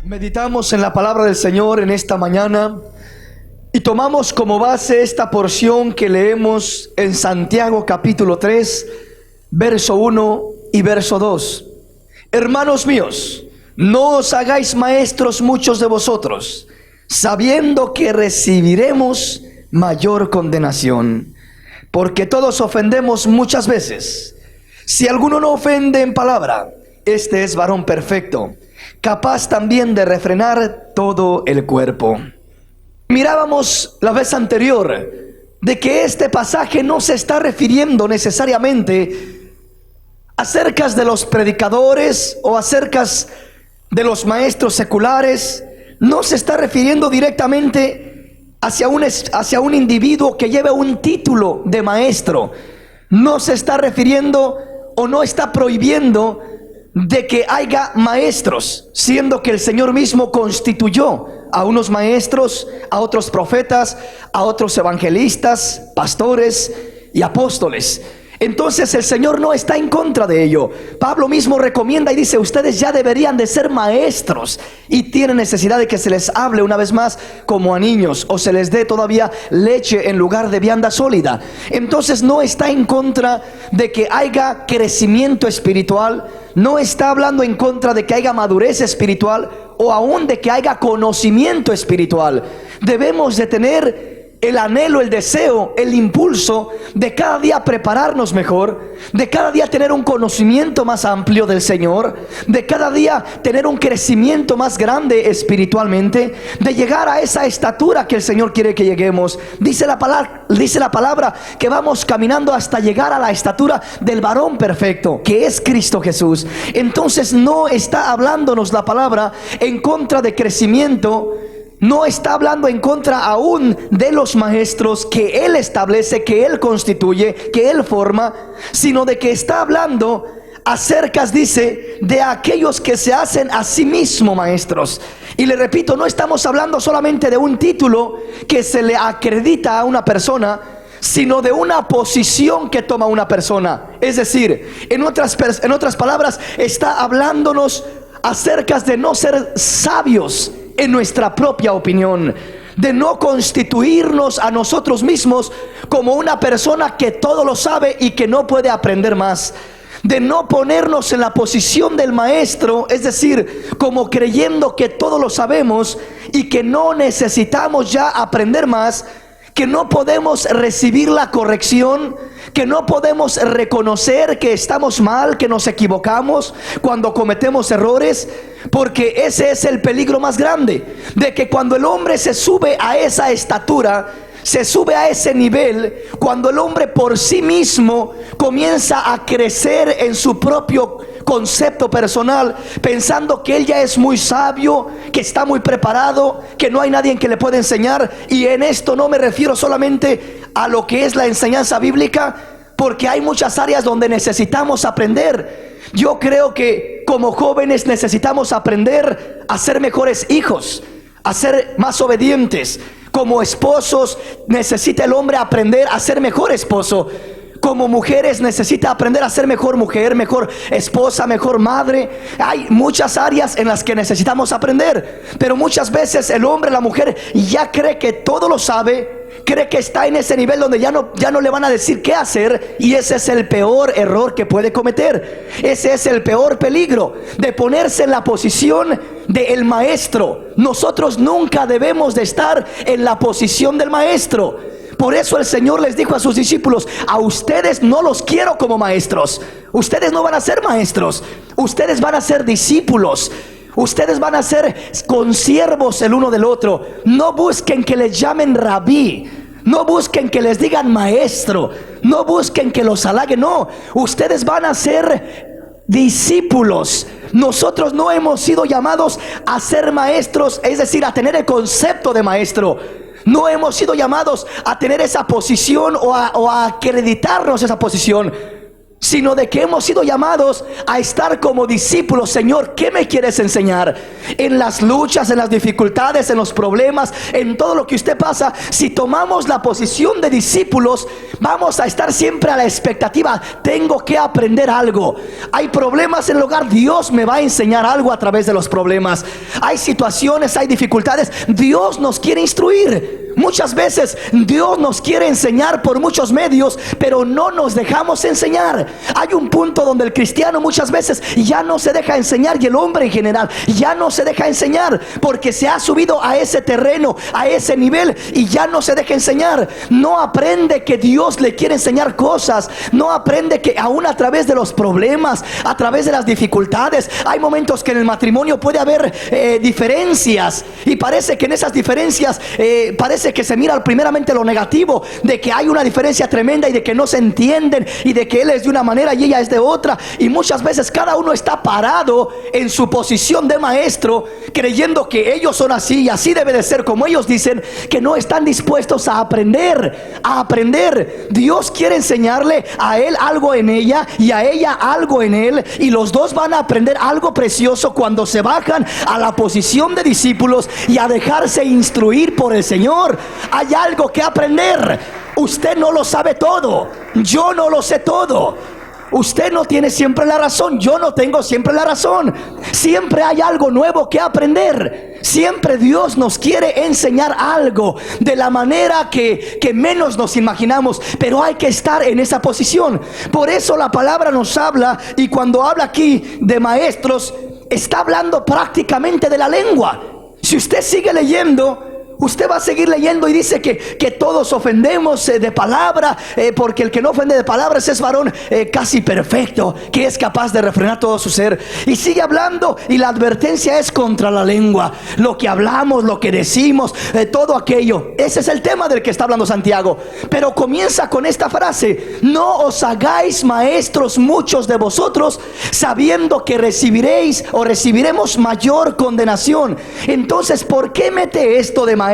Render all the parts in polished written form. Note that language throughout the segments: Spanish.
Meditamos en la palabra del Señor en esta mañana y tomamos como base esta porción que leemos en Santiago capítulo 3, verso 1 y verso 2. Hermanos míos, no os hagáis maestros muchos de vosotros, sabiendo que recibiremos mayor condenación, porque todos ofendemos muchas veces. Si alguno no ofende en palabra, este es varón perfecto, capaz también de refrenar todo el cuerpo. Mirábamos la vez anterior de que este pasaje no se está refiriendo necesariamente acerca de los predicadores o acerca de los maestros seculares. No se está refiriendo directamente hacia un individuo que lleve un título de maestro. No se está refiriendo o no está prohibiendo de que haya maestros, siendo que el Señor mismo constituyó a unos maestros, a otros profetas, a otros evangelistas, pastores y apóstoles. Entonces el Señor no está en contra de ello. Pablo mismo recomienda y dice: ustedes ya deberían de ser maestros y tienen necesidad de que se les hable una vez más como a niños, o se les dé todavía leche en lugar de vianda sólida. Entonces no está en contra de que haya crecimiento espiritual, no está hablando en contra de que haya madurez espiritual o aún de que haya conocimiento espiritual. Debemos de tener el anhelo, el deseo, el impulso de cada día prepararnos mejor, de cada día tener un conocimiento más amplio del Señor, de cada día tener un crecimiento más grande espiritualmente, de llegar a esa estatura que el Señor quiere que lleguemos. Dice la palabra que vamos caminando hasta llegar a la estatura del varón perfecto, que es Cristo Jesús. Entonces no está hablándonos la palabra en contra de crecimiento. No está hablando en contra aún de los maestros que Él establece, que Él constituye, que Él forma, sino de que está hablando acerca, dice, de aquellos que se hacen a sí mismos maestros. Y le repito, no estamos hablando solamente de un título que se le acredita a una persona, sino de una posición que toma una persona. Es decir, en otras palabras, está hablándonos acerca de no ser sabios en nuestra propia opinión, de no constituirnos a nosotros mismos como una persona que todo lo sabe y que no puede aprender más, de no ponernos en la posición del maestro, es decir, como creyendo que todo lo sabemos y que no necesitamos ya aprender más, que no podemos recibir la corrección, que no podemos reconocer que estamos mal, que nos equivocamos cuando cometemos errores, porque ese es el peligro más grande, de que cuando el hombre se sube a esa estatura, se sube a ese nivel, cuando el hombre por sí mismo comienza a crecer en su propio concepto personal, pensando que él ya es muy sabio, que está muy preparado, que no hay nadie que le pueda enseñar. Y en esto no me refiero solamente a lo que es la enseñanza bíblica, porque hay muchas áreas donde necesitamos aprender. Yo creo que como jóvenes necesitamos aprender a ser mejores hijos, a ser más obedientes. Como esposos necesita el hombre aprender a ser mejor esposo. Como mujeres necesita aprender a ser mejor mujer, mejor esposa, mejor madre. Hay muchas áreas en las que necesitamos aprender, pero muchas veces el hombre, la mujer ya cree que todo lo sabe, cree que está en ese nivel donde ya no le van a decir qué hacer, y ese es el peor error que puede cometer. Ese es el peor peligro, de ponerse en la posición del maestro. Nosotros nunca debemos de estar en la posición del maestro. Por eso el Señor les dijo a sus discípulos: a ustedes no los quiero como maestros. Ustedes no van a ser maestros, ustedes van a ser discípulos. Ustedes van a ser consiervos el uno del otro. No busquen que les llamen rabí, no busquen que les digan maestro, no busquen que los halaguen. No, ustedes van a ser discípulos. Nosotros no hemos sido llamados a ser maestros, es decir, a tener el concepto de maestro. No hemos sido llamados a tener esa posición o a acreditarnos esa posición. sino de que hemos sido llamados a estar como discípulos. Señor, ¿qué me quieres enseñar? En las luchas, en las dificultades, en los problemas, en todo lo que usted pasa, si tomamos la posición de discípulos, vamos a estar siempre a la expectativa. Tengo que aprender algo. Hay problemas en el hogar, Dios me va a enseñar algo a través de los problemas. Hay situaciones, hay dificultades, Dios nos quiere instruir. Muchas veces Dios nos quiere enseñar por muchos medios, pero no nos dejamos enseñar. Hay un punto donde el cristiano muchas veces ya no se deja enseñar, y el hombre en general ya no se deja enseñar, porque se ha subido a ese terreno, a ese nivel, y ya no se deja enseñar. No aprende que Dios le quiere enseñar cosas. No aprende que aún a través de los problemas, a través de las dificultades, hay momentos que en el matrimonio puede haber diferencias, y parece que en esas diferencias parece que se mira primeramente lo negativo, de que hay una diferencia tremenda y de que no se entienden, y de que él es de una manera y ella es de otra, y muchas veces cada uno está parado en su posición de maestro, creyendo que ellos son así y así debe de ser como ellos dicen, que no están dispuestos a aprender. Dios quiere enseñarle a él algo en ella y a ella algo en él, y los dos van a aprender algo precioso cuando se bajan a la posición de discípulos y a dejarse instruir por el Señor. Hay algo que aprender. Usted no lo sabe todo, yo no lo sé todo. Usted no tiene siempre la razón, yo no tengo siempre la razón. Siempre hay algo nuevo que aprender. Siempre Dios nos quiere enseñar algo de la manera que menos nos imaginamos, pero hay que estar en esa posición. Por eso la palabra nos habla, y cuando habla aquí de maestros, está hablando prácticamente de la lengua. Si usted sigue leyendo, usted va a seguir leyendo, y dice que todos ofendemos de palabra, porque el que no ofende de palabras es varón casi perfecto, que es capaz de refrenar todo su ser. Y sigue hablando, y la advertencia es contra la lengua. Lo que hablamos, lo que decimos, todo aquello. Ese es el tema del que está hablando Santiago. Pero comienza con esta frase: no os hagáis maestros muchos de vosotros, sabiendo que recibiréis o recibiremos mayor condenación. Entonces, ¿por qué mete esto de maestros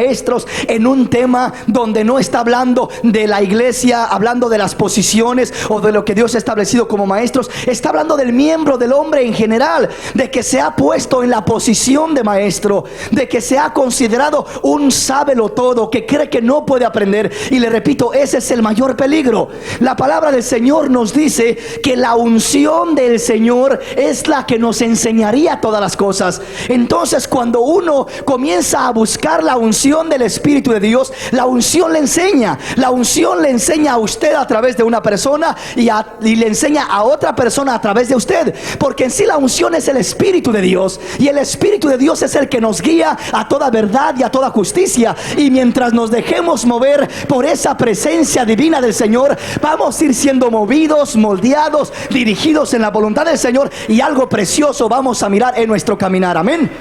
en un tema donde no está hablando de la iglesia, hablando de las posiciones o de lo que Dios ha establecido como maestros? Está hablando del miembro, del hombre en general, de que se ha puesto en la posición de maestro, de que se ha considerado un sábelo-todo, que cree que no puede aprender. Y le repito, ese es el mayor peligro. La palabra del Señor nos dice que la unción del Señor es la que nos enseñaría todas las cosas. Entonces, cuando uno comienza a buscar la unción del Espíritu de Dios, la unción le enseña. La unción le enseña a usted a través de una persona, y le enseña a otra persona a través de usted, porque en sí la unción es el Espíritu de Dios, y el Espíritu de Dios es el que nos guía a toda verdad y a toda justicia. Y mientras nos dejemos mover por esa presencia divina del Señor, vamos a ir siendo movidos, moldeados, dirigidos en la voluntad del Señor, y algo precioso vamos a mirar en nuestro caminar. Amén.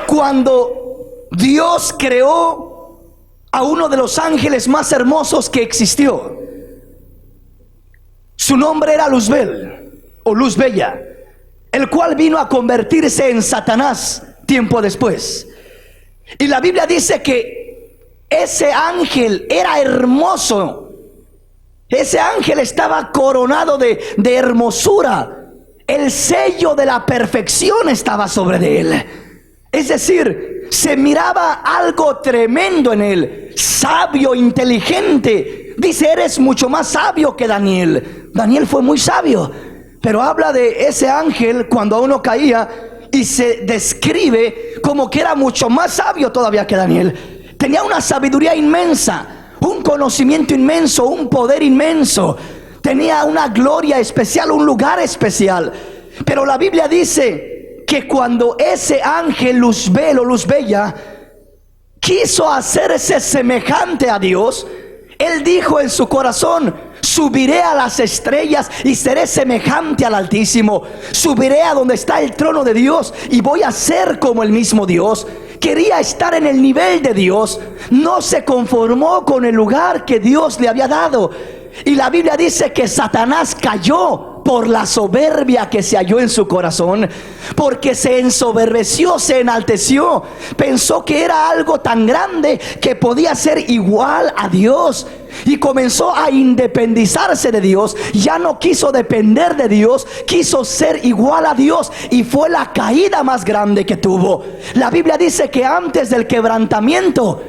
Cuando Dios creó a uno de los ángeles más hermosos que existió, su nombre era Luzbel, o Luz Bella, el cual vino a convertirse en Satanás tiempo después. Y la Biblia dice que ese ángel era hermoso. Ese ángel estaba coronado de hermosura. El sello de la perfección estaba sobre él. Es decir, se miraba algo tremendo en él. Sabio, inteligente. Dice, eres mucho más sabio que Daniel. Daniel fue muy sabio, pero habla de ese ángel cuando uno caía, y se describe como que era mucho más sabio todavía que Daniel. Tenía una sabiduría inmensa, un conocimiento inmenso, un poder inmenso. Tenía una gloria especial, un lugar especial. Pero la Biblia dice que cuando ese ángel Luzbel o Luz Bella quiso hacerse semejante a Dios, él dijo en su corazón: subiré a las estrellas y seré semejante al Altísimo. Subiré a donde está el trono de Dios y voy a ser como el mismo Dios. Quería estar en el nivel de Dios. No se conformó con el lugar que Dios le había dado. Y la Biblia dice que Satanás cayó por la soberbia que se halló en su corazón, porque se ensoberbeció, se enalteció, pensó que era algo tan grande que podía ser igual a Dios, y comenzó a independizarse de Dios. Ya no quiso depender de Dios, quiso ser igual a Dios, y fue la caída más grande que tuvo. La Biblia dice que antes del quebrantamiento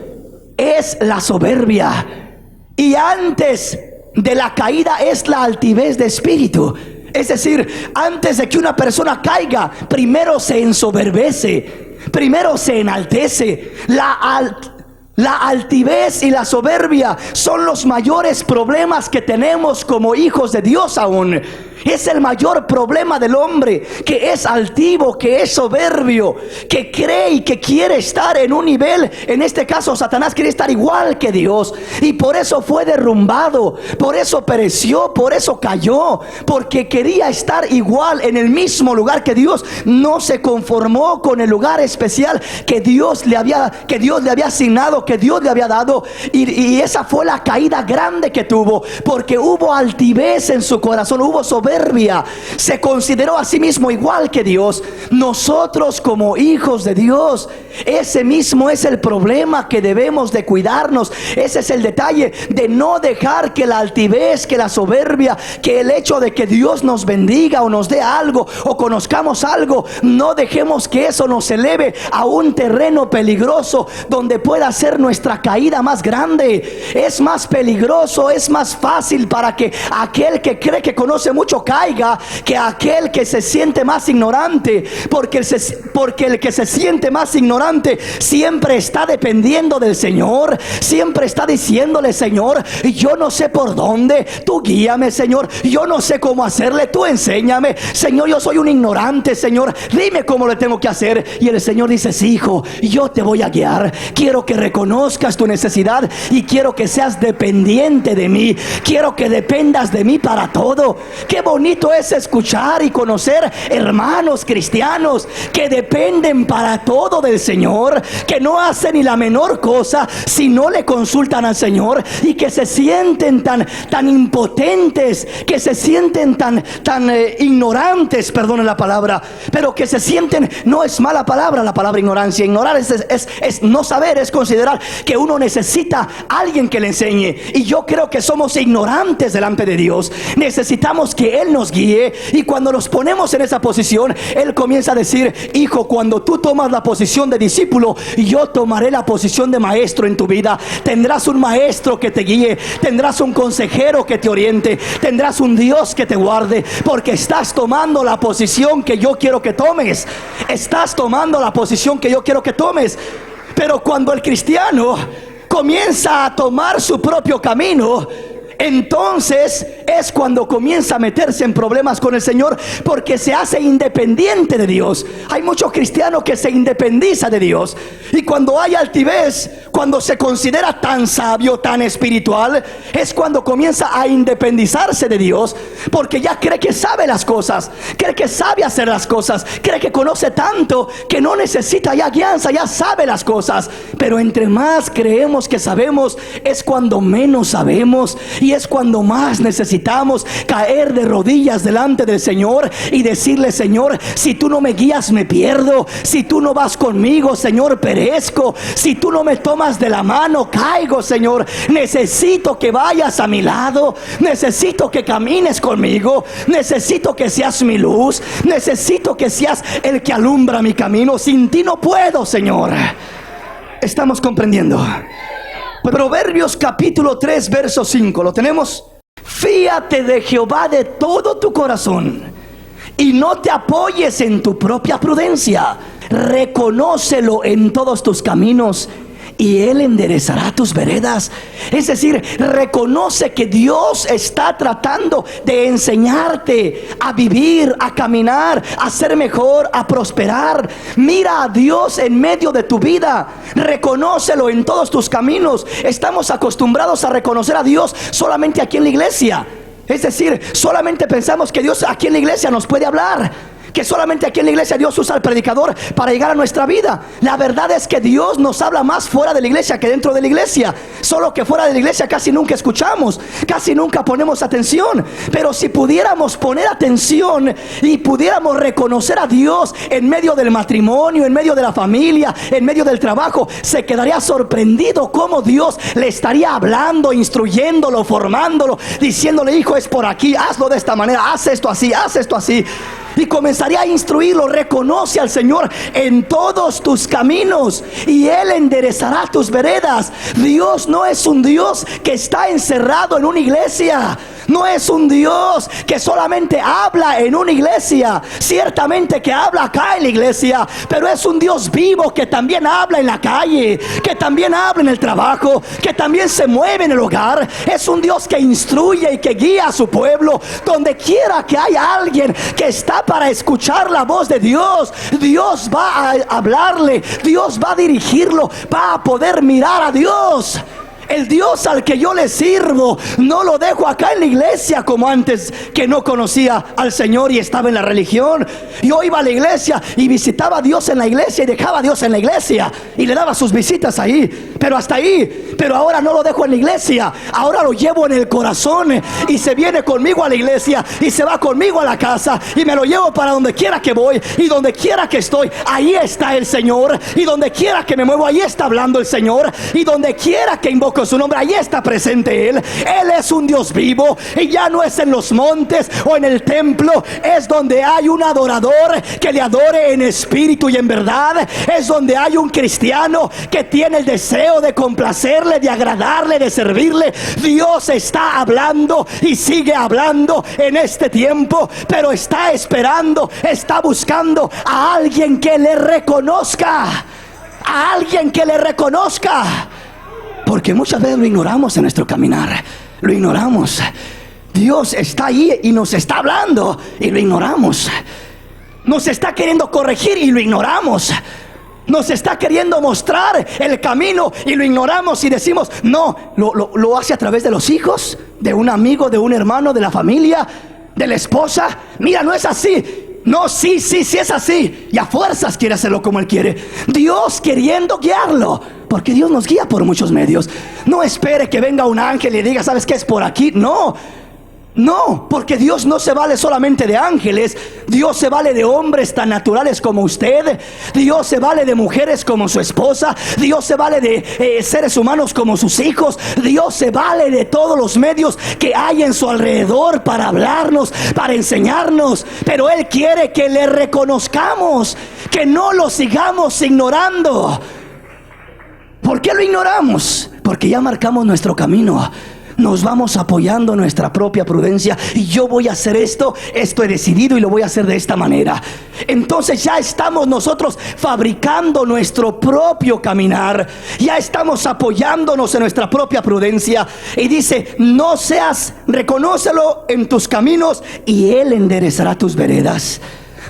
es la soberbia, y antes de la caída es la altivez de espíritu. Es decir, antes de que una persona caiga, primero se ensoberbece, primero se enaltece. La altivez y la soberbia son los mayores problemas que tenemos como hijos de Dios aún. Es el mayor problema del hombre, que es altivo, que es soberbio, que cree y que quiere estar en un nivel. En este caso Satanás quiere estar igual que Dios, y por eso fue derrumbado, por eso pereció, por eso cayó, porque quería estar igual en el mismo lugar que Dios. No se conformó con el lugar especial que Dios le había asignado, que Dios le había dado, y esa fue la caída grande que tuvo, porque hubo altivez en su corazón, hubo soberbia. Se consideró a sí mismo igual que Dios. Nosotros como hijos de Dios, ese mismo es el problema que debemos de cuidarnos. Ese es el detalle, de no dejar que la altivez, que la soberbia, que el hecho de que Dios nos bendiga o nos dé algo o conozcamos algo, no dejemos que eso nos eleve a un terreno peligroso donde pueda ser nuestra caída más grande. Es más peligroso, es más fácil para que aquel que cree que conoce mucho caiga, que aquel que se siente más ignorante, porque el que se siente más ignorante siempre está dependiendo del Señor, siempre está diciéndole: Señor, yo no sé por dónde, tú guíame, Señor, yo no sé cómo hacerle, tú enséñame, Señor, yo soy un ignorante, Señor, dime cómo le tengo que hacer. Y el Señor dice: sí, hijo, yo te voy a guiar, quiero que reconozcas tu necesidad y quiero que seas dependiente de mí, quiero que dependas de mí para todo. Qué bonito es escuchar y conocer hermanos cristianos que dependen para todo del Señor, que no hacen ni la menor cosa si no le consultan al Señor, y que se sienten tan impotentes, que se sienten tan ignorantes, perdonen la palabra, pero que se sienten, no es mala palabra la palabra ignorancia. Ignorar es no saber, es considerar que uno necesita a alguien que le enseñe, y yo creo que somos ignorantes delante de Dios. Necesitamos que Él nos guíe, y cuando nos ponemos en esa posición, Él comienza a decir: hijo, cuando tú tomas la posición de discípulo, yo tomaré la posición de maestro en tu vida. Tendrás un maestro que te guíe, tendrás un consejero que te oriente, tendrás un Dios que te guarde, porque estás tomando la posición que yo quiero que tomes. Estás tomando la posición que yo quiero que tomes. Pero cuando el cristiano comienza a tomar su propio camino, entonces es cuando comienza a meterse en problemas con el Señor, porque se hace independiente de Dios. Hay muchos cristianos que se independizan de Dios, y cuando hay altivez, cuando se considera tan sabio, tan espiritual, es cuando comienza a independizarse de Dios, porque ya cree que sabe las cosas, cree que sabe hacer las cosas, cree que conoce tanto que no necesita ya guianza, ya sabe las cosas. Pero entre más creemos que sabemos, es cuando menos sabemos, y es cuando más necesitamos caer de rodillas delante del Señor y decirle: Señor, si tú no me guías me pierdo, si tú no vas conmigo, Señor, perezco, si tú no me tomas de la mano caigo, Señor. Necesito que vayas a mi lado, necesito que camines conmigo, necesito que seas mi luz, necesito que seas el que alumbra mi camino. Sin ti no puedo, Señor. ¿Estamos comprendiendo? Proverbios capítulo 3 verso 5, ¿lo tenemos? Fíate de Jehová de todo tu corazón y no te apoyes en tu propia prudencia. Reconócelo en todos tus caminos y Él enderezará tus veredas. Es decir, reconoce que Dios está tratando de enseñarte a vivir, a caminar, a ser mejor, a prosperar. Mira a Dios en medio de tu vida, reconócelo en todos tus caminos. Estamos acostumbrados a reconocer a Dios solamente aquí en la iglesia. Es decir, solamente pensamos que Dios aquí en la iglesia nos puede hablar, que solamente aquí en la iglesia Dios usa al predicador para llegar a nuestra vida. La verdad es que Dios nos habla más fuera de la iglesia que dentro de la iglesia. Solo que fuera de la iglesia casi nunca escuchamos, casi nunca ponemos atención. Pero si pudiéramos poner atención y pudiéramos reconocer a Dios en medio del matrimonio, en medio de la familia, en medio del trabajo, se quedaría sorprendido cómo Dios le estaría hablando, instruyéndolo, formándolo, diciéndole: hijo, es por aquí, hazlo de esta manera, haz esto así, haz esto así. Y comenzaría a instruirlo. Reconoce al Señor en todos tus caminos y Él enderezará tus veredas. Dios no es un Dios que está encerrado en una iglesia. No es un Dios que solamente habla en una iglesia. Ciertamente que habla acá en la iglesia, pero es un Dios vivo que también habla en la calle, que también habla en el trabajo, que también se mueve en el hogar. Es un Dios que instruye y que guía a su pueblo. Donde quiera que haya alguien que está para escuchar la voz de Dios, Dios va a hablarle, Dios va a dirigirlo, va a poder mirar a Dios. El Dios al que yo le sirvo no lo dejo acá en la iglesia como antes, que no conocía al Señor y estaba en la religión. Yo iba a la iglesia y visitaba a Dios en la iglesia y dejaba a Dios en la iglesia y le daba sus visitas ahí, pero hasta ahí. Pero ahora no lo dejo en la iglesia, ahora lo llevo en el corazón y se viene conmigo a la iglesia y se va conmigo a la casa y me lo llevo para donde quiera que voy y donde quiera que estoy. Ahí está el Señor, y donde quiera que me muevo, ahí está hablando el Señor, y donde quiera que invoco su nombre, ahí está presente Él. Él es un Dios vivo, y ya no es en los montes o en el templo, es donde hay un adorador que le adore en espíritu y en verdad. Es donde hay un cristiano que tiene el deseo de complacerle, de agradarle, de servirle. Dios está hablando y sigue hablando en este tiempo, pero está esperando, está buscando a alguien que le reconozca, a alguien que le reconozca. Porque muchas veces lo ignoramos en nuestro caminar, lo ignoramos. Dios está ahí y nos está hablando y lo ignoramos. Nos está queriendo corregir y lo ignoramos. Nos está queriendo mostrar el camino y lo ignoramos y decimos: no, lo hace a través de los hijos, de un amigo, de un hermano, de la familia, de la esposa. Mira, no es así. No, sí es así. Y a fuerzas quiere hacerlo como Él quiere. Dios queriendo guiarlo, porque Dios nos guía por muchos medios. No espere que venga un ángel y diga: ¿sabes qué? Es por aquí. No, porque Dios no se vale solamente de ángeles. Dios se vale de hombres tan naturales como usted. Dios se vale de mujeres como su esposa. Dios se vale de seres humanos como sus hijos. Dios se vale de todos los medios que hay en su alrededor para hablarnos, para enseñarnos. Pero Él quiere que le reconozcamos, que no lo sigamos ignorando. ¿Por qué lo ignoramos? Porque ya marcamos nuestro camino. Nos vamos apoyando en nuestra propia prudencia. Y yo voy a hacer esto he decidido y lo voy a hacer de esta manera. Entonces ya estamos nosotros fabricando nuestro propio caminar. Ya estamos apoyándonos en nuestra propia prudencia. Y dice: no seas, reconócelo en tus caminos y Él enderezará tus veredas.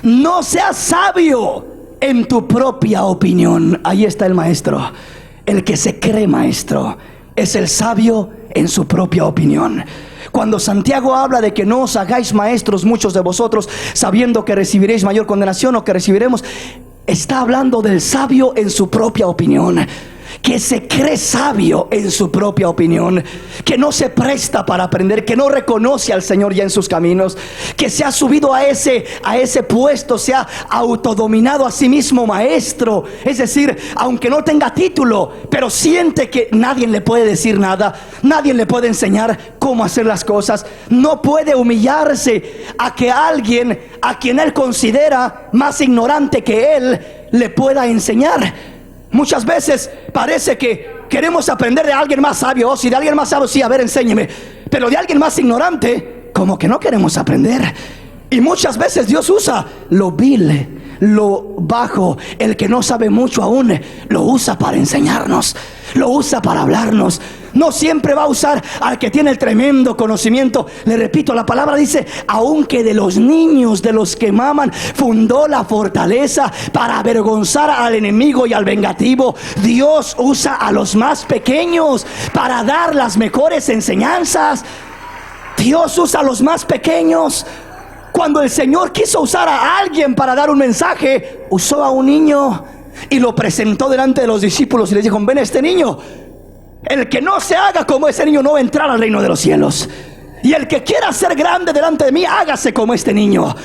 No seas sabio en tu propia opinión. Ahí está el maestro. El que se cree maestro es el sabio en su propia opinión. Cuando Santiago habla de que no os hagáis maestros muchos de vosotros, sabiendo que recibiréis mayor condenación, o que recibiremos, está hablando del sabio en su propia opinión, que se cree sabio en su propia opinión, que no se presta para aprender, que no reconoce al Señor ya en sus caminos, que se ha subido a ese puesto, se ha autodominado a sí mismo maestro. Es decir, aunque no tenga título, pero siente que nadie le puede decir nada, nadie le puede enseñar cómo hacer las cosas. No puede humillarse a que alguien a quien él considera más ignorante que él le pueda enseñar. Muchas veces parece que queremos aprender de alguien más sabio. Si de alguien más sabio, sí, a ver, enséñeme. Pero de alguien más ignorante, como que no queremos aprender. Y muchas veces Dios usa lo vil, lo bajo, el que no sabe mucho aún, lo usa para enseñarnos, lo usa para hablarnos. No siempre va a usar al que tiene el tremendo conocimiento. Le repito, la palabra dice: aunque de los niños, de los que maman, fundó la fortaleza para avergonzar al enemigo y al vengativo. Dios usa a los más pequeños para dar las mejores enseñanzas. Dios usa a los más pequeños. Cuando el Señor quiso usar a alguien para dar un mensaje, usó a un niño y lo presentó delante de los discípulos y les dijo: ven este niño. El que no se haga como ese niño no va a entrar al reino de los cielos. Y el que quiera ser grande delante de mí, hágase como este niño.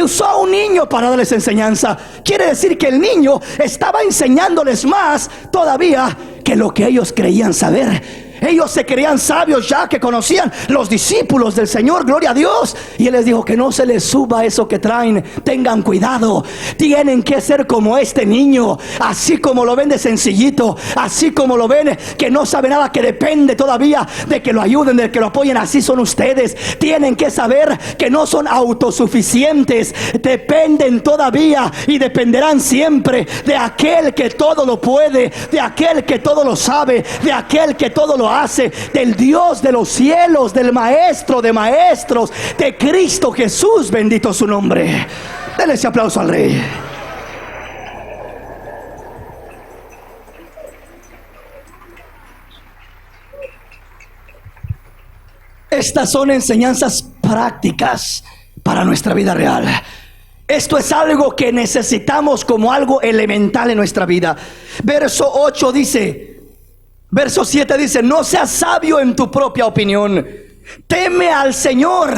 Usó a un niño para darles enseñanza. Quiere decir que el niño estaba enseñándoles más todavía que lo que ellos creían saber. Ellos se creían sabios ya, que conocían los discípulos del Señor, gloria a Dios. Y Él les dijo: que no se les suba eso que traen, tengan cuidado. Tienen que ser como este niño, así como lo ven de sencillito, así como lo ven que no sabe nada, que depende todavía de que lo ayuden, de que lo apoyen. Así son ustedes. Tienen que saber que no son autosuficientes, dependen todavía y dependerán siempre de aquel que todo lo puede, de aquel que todo lo sabe, de aquel que todo lo hace, del Dios de los cielos, del Maestro de maestros, de Cristo Jesús, bendito su nombre. Denle ese aplauso al Rey. Estas son enseñanzas prácticas para nuestra vida real. Esto es algo que necesitamos como algo elemental en nuestra vida. Verso 8 dice, verso 7 dice: no seas sabio en tu propia opinión, teme al Señor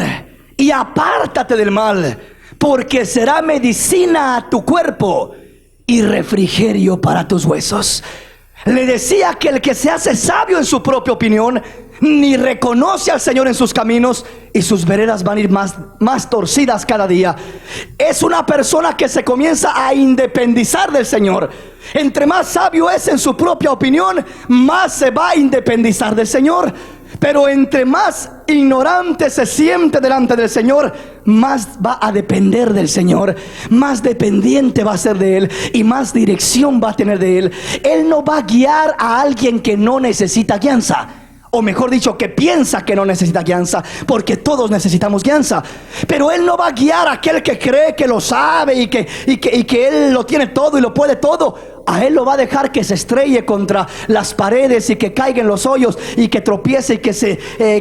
y apártate del mal, porque será medicina a tu cuerpo y refrigerio para tus huesos. Le decía que el que se hace sabio en su propia opinión ni reconoce al Señor en sus caminos, y sus veredas van a ir más torcidas cada día. Es una persona que se comienza a independizar del Señor. Entre más sabio es en su propia opinión, más se va a independizar del Señor. Pero entre más ignorante se siente delante del Señor, más va a depender del Señor, más dependiente va a ser de Él y más dirección va a tener de Él. Él no va a guiar a alguien que no necesita guianza, o mejor dicho, que piensa que no necesita guianza, porque todos necesitamos guianza. Pero Él no va a guiar a aquel que cree que lo sabe y que Él lo tiene todo y lo puede todo. A Él lo va a dejar que se estrelle contra las paredes y que caiga en los hoyos y que tropiece y que se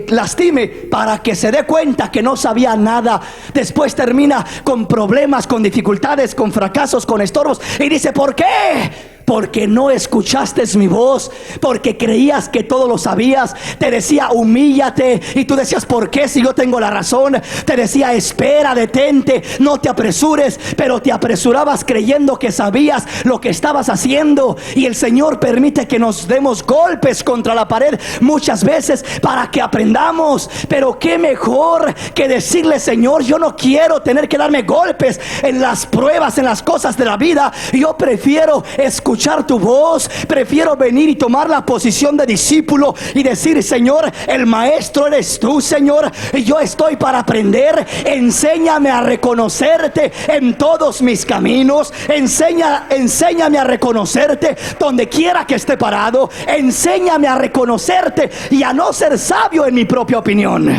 lastime, para que se dé cuenta que no sabía nada. Después termina con problemas, con dificultades, con fracasos, con estorbos, y dice: ¿por qué? Porque no escuchaste mi voz, porque creías que todo lo sabías. Te decía: humíllate, y tú decías: ¿por qué si yo tengo la razón? Te decía: espera, detente, no te apresures, pero te apresurabas creyendo que sabías lo que estabas haciendo. Y el Señor permite que nos demos golpes contra la pared muchas veces para que aprendamos. Pero qué mejor que decirle: Señor, yo no quiero tener que darme golpes en las pruebas, en las cosas de la vida. Yo prefiero escuchar tu voz, prefiero venir y tomar la posición de discípulo y decir: Señor, el maestro eres tú, Señor, y yo estoy para aprender. Enséñame a reconocerte en todos mis caminos. Enséñame a reconocerte donde quiera que esté parado. Enséñame a reconocerte y a no ser sabio en mi propia opinión.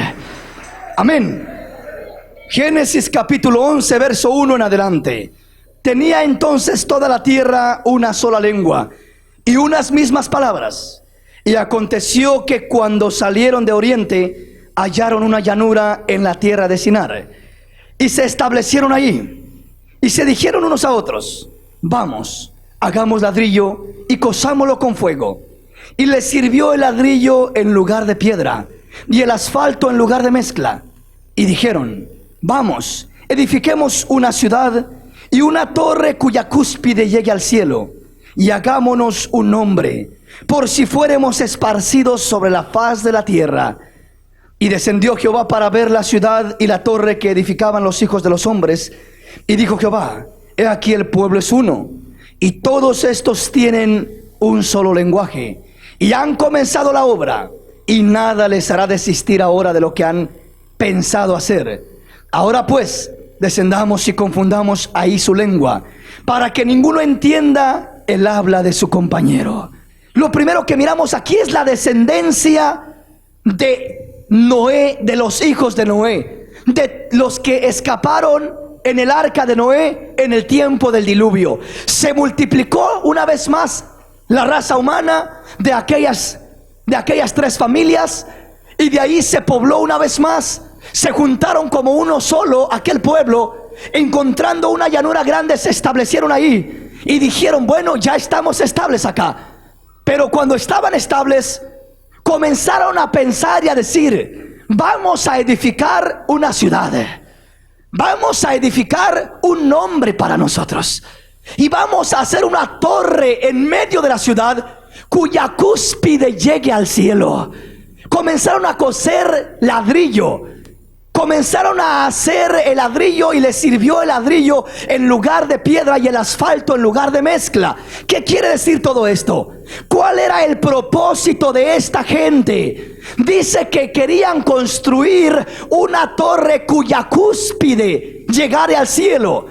Amén. Génesis capítulo 11, verso 1 en adelante. Tenía entonces toda la tierra una sola lengua y unas mismas palabras. Y aconteció que cuando salieron de oriente, hallaron una llanura en la tierra de Sinar, y se establecieron allí. Y se dijeron unos a otros: vamos, hagamos ladrillo y cosámoslo con fuego. Y les sirvió el ladrillo en lugar de piedra, y el asfalto en lugar de mezcla. Y dijeron: vamos, edifiquemos una ciudad y una torre cuya cúspide llegue al cielo, y hagámonos un nombre, por si fuéremos esparcidos sobre la faz de la tierra. Y descendió Jehová para ver la ciudad y la torre que edificaban los hijos de los hombres. Y dijo Jehová: he aquí el pueblo es uno, y todos estos tienen un solo lenguaje, y han comenzado la obra, y nada les hará desistir ahora de lo que han pensado hacer. Ahora pues, descendamos y confundamos ahí su lengua, para que ninguno entienda el habla de su compañero. Lo primero que miramos aquí es la descendencia de Noé, de los hijos de Noé, de los que escaparon en el arca de Noé en el tiempo del diluvio. Se multiplicó una vez más la raza humana de aquellas tres familias, y de ahí se pobló una vez más. Se juntaron como uno solo aquel pueblo, encontrando una llanura grande, se establecieron ahí y dijeron: bueno, ya estamos estables acá. Pero cuando estaban estables, comenzaron a pensar y a decir: vamos a edificar una ciudad, vamos a edificar un nombre para nosotros, y vamos a hacer una torre en medio de la ciudad cuya cúspide llegue al cielo. Comenzaron a coser ladrillo, comenzaron a hacer el ladrillo, y les sirvió el ladrillo en lugar de piedra y el asfalto en lugar de mezcla. ¿Qué quiere decir todo esto? ¿Cuál era el propósito de esta gente? Dice que querían construir una torre cuya cúspide llegare al cielo.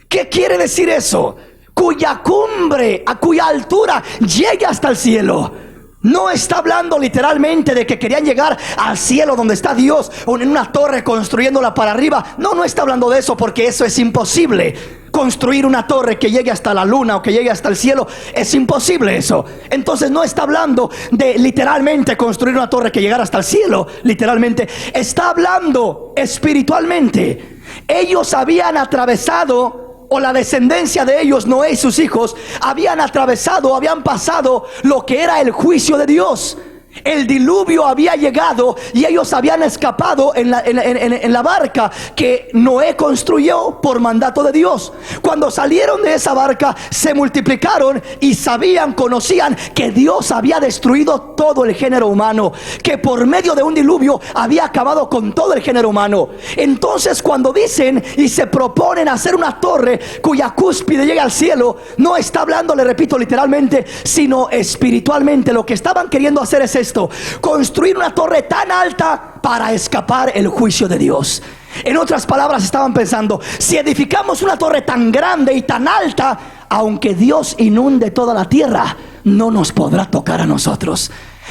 ¿Qué quiere decir eso? Cuya cumbre, a cuya altura llegue hasta el cielo. No está hablando literalmente de que querían llegar al cielo donde está Dios, o en una torre construyéndola para arriba. No está hablando de eso, porque eso es imposible. Construir una torre que llegue hasta la luna o que llegue hasta el cielo, es imposible eso. Entonces no está hablando de literalmente construir una torre que llegara hasta el cielo, literalmente. Está hablando espiritualmente. Ellos habían atravesado, o la descendencia de ellos, Noé y sus hijos, habían atravesado, habían pasado lo que era el juicio de Dios. El diluvio había llegado y ellos habían escapado en la barca que Noé construyó por mandato de Dios. Cuando salieron de esa barca, se multiplicaron y sabían, conocían que Dios había destruido todo el género humano, que por medio de un diluvio había acabado con todo el género humano. Entonces, cuando dicen y se proponen hacer una torre cuya cúspide llegue al cielo, no está hablando, le repito, literalmente, sino espiritualmente. Lo que estaban queriendo hacer es esto: construir una torre tan alta para escapar el juicio de Dios. En otras palabras, estaban pensando: si edificamos una torre tan grande y tan alta, aunque Dios inunde toda la tierra, no nos podrá tocar a nosotros.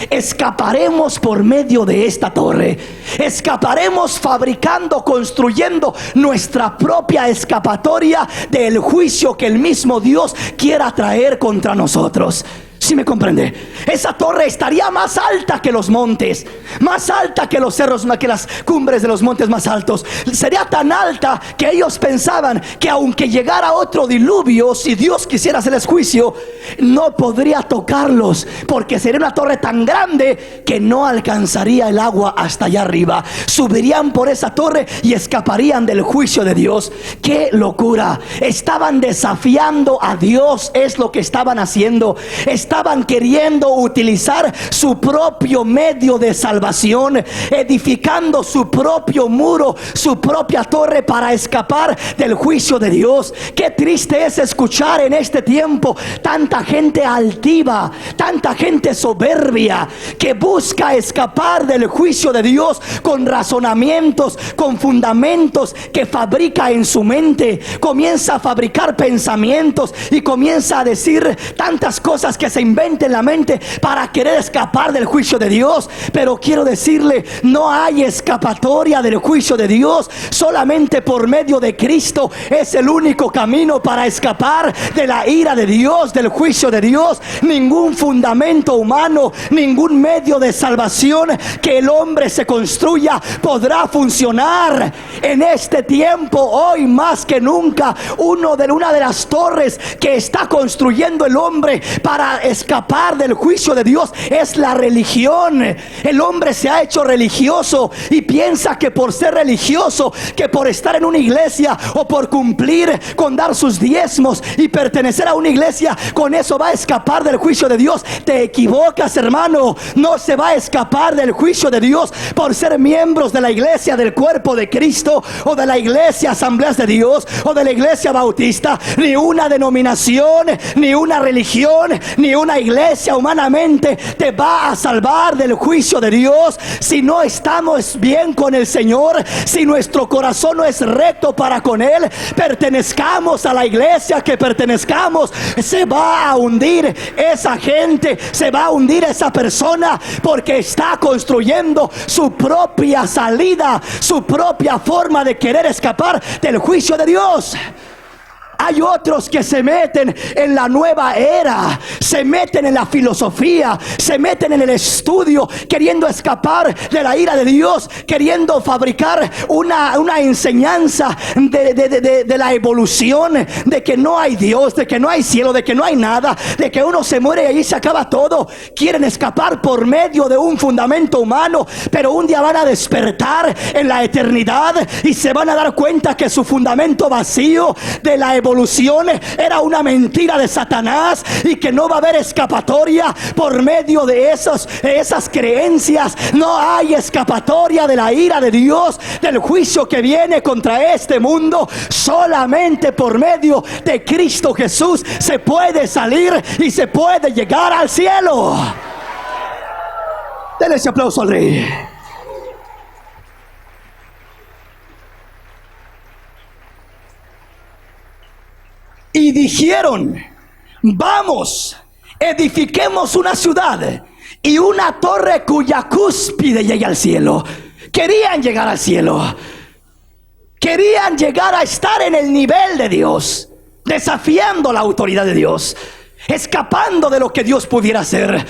Escaparemos por medio de esta torre. Escaparemos fabricando, construyendo nuestra propia escapatoria del juicio que el mismo Dios quiera traer contra nosotros. ¿Sí me comprende? Esa torre estaría más alta que los montes, más alta que los cerros, que las cumbres de los montes más altos. Sería tan alta que ellos pensaban que aunque llegara otro diluvio, si Dios quisiera hacerles juicio, no podría tocarlos, porque sería una torre tan grande que no alcanzaría el agua hasta allá arriba. Subirían por esa torre y escaparían del juicio de Dios. ¡Qué locura! Estaban desafiando a Dios, es lo que estaban haciendo. Estaban queriendo utilizar su propio medio de salvación, edificando su propio muro, su propia torre para escapar del juicio de Dios. Qué triste es escuchar en este tiempo tanta gente altiva, tanta gente soberbia que busca escapar del juicio de Dios con razonamientos, con fundamentos que fabrica en su mente. Comienza a fabricar pensamientos y comienza a decir tantas cosas que se inventa en la mente para querer escapar del juicio de Dios. Pero quiero decirle, no hay escapatoria del juicio de Dios. Solamente por medio de Cristo es el único camino para escapar de la ira de Dios, del juicio de Dios. Ningún fundamento humano, ningún medio de salvación que el hombre se construya podrá funcionar. En este tiempo, hoy más que nunca, una de las torres que está construyendo el hombre para escapar del juicio de Dios es la religión. El hombre se ha hecho religioso y piensa que por ser religioso, que por estar en una iglesia o por cumplir con dar sus diezmos y pertenecer a una iglesia, con eso va a escapar del juicio de Dios. Te equivocas, hermano. No se va a escapar del juicio de Dios por ser miembros de la iglesia del cuerpo de Cristo, o de la iglesia Asambleas de Dios, o de la iglesia Bautista. Ni una denominación, ni una religión, ni una iglesia humanamente te va a salvar del juicio de Dios. Si no estamos bien con el Señor, si nuestro corazón no es recto para con Él, pertenezcamos a la iglesia que pertenezcamos, se va a hundir esa gente, se va a hundir esa persona, porque está construyendo su propia salida, su propia forma de querer escapar del juicio de Dios. Hay otros que se meten en la nueva era, se meten en la filosofía, se meten en el estudio, queriendo escapar de la ira de Dios, queriendo fabricar una enseñanza de la evolución, de que no hay Dios, de que no hay cielo, de que no hay nada, de que uno se muere y ahí se acaba todo. Quieren escapar por medio de un fundamento humano, pero un día van a despertar en la eternidad y se van a dar cuenta que su fundamento vacío de la evolución era una mentira de Satanás, y que no va a haber escapatoria por medio de esas creencias. No hay escapatoria de la ira de Dios, del juicio que viene contra este mundo. Solamente por medio de Cristo Jesús se puede salir y se puede llegar al cielo. Denle ese aplauso al Rey. Y dijeron: vamos, edifiquemos una ciudad y una torre cuya cúspide llegue al cielo. Querían llegar al cielo. Querían llegar a estar en el nivel de Dios, desafiando la autoridad de Dios, escapando de lo que Dios pudiera hacer.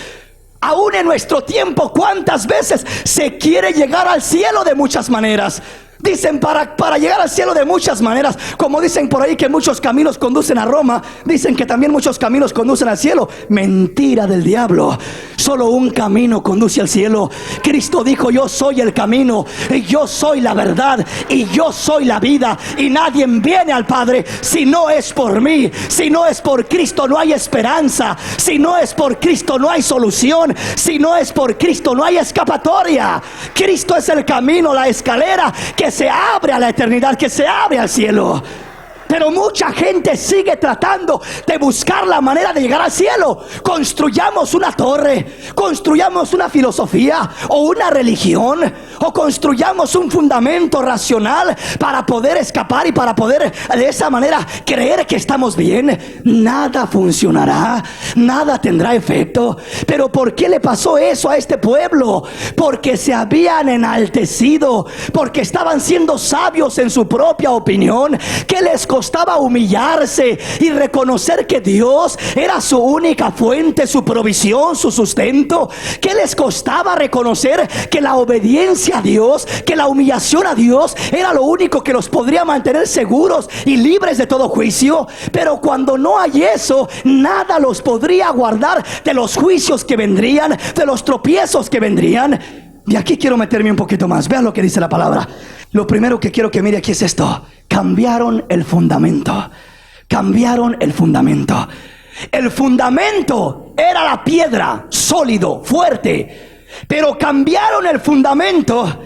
Aún en nuestro tiempo, ¿cuántas veces se quiere llegar al cielo de muchas maneras? Dicen para llegar al cielo de muchas maneras. Como dicen por ahí que muchos caminos conducen a Roma, dicen que también muchos caminos conducen al cielo. Mentira del diablo. Solo un camino conduce al cielo. Cristo dijo: yo soy el camino, y yo soy la verdad, y yo soy la vida, y nadie viene al Padre si no es por mí. Si no es por Cristo no hay esperanza. Si no es por Cristo no hay solución. Si no es por Cristo no hay escapatoria. Cristo es el camino, la escalera que se abre a la eternidad, que se abre al cielo. Pero mucha gente sigue tratando de buscar la manera de llegar al cielo. Construyamos una torre, construyamos una filosofía o una religión, o construyamos un fundamento racional para poder escapar y para poder de esa manera creer que estamos bien. Nada funcionará, nada tendrá efecto. Pero ¿por qué le pasó eso a este pueblo? Porque se habían enaltecido, porque estaban siendo sabios en su propia opinión. ¿Qué les costaba humillarse y reconocer que Dios era su única fuente, su provisión, su sustento? ¿Qué les costaba reconocer que la obediencia a Dios, que la humillación a Dios era lo único que los podría mantener seguros y libres de todo juicio? Pero cuando no hay eso, nada los podría guardar de los juicios que vendrían, de los tropiezos que vendrían. Y aquí quiero meterme un poquito más. Vean lo que dice la palabra. Lo primero que quiero que mire aquí es esto: cambiaron el fundamento. Cambiaron el fundamento. El fundamento era la piedra, sólido, fuerte. Pero cambiaron el fundamento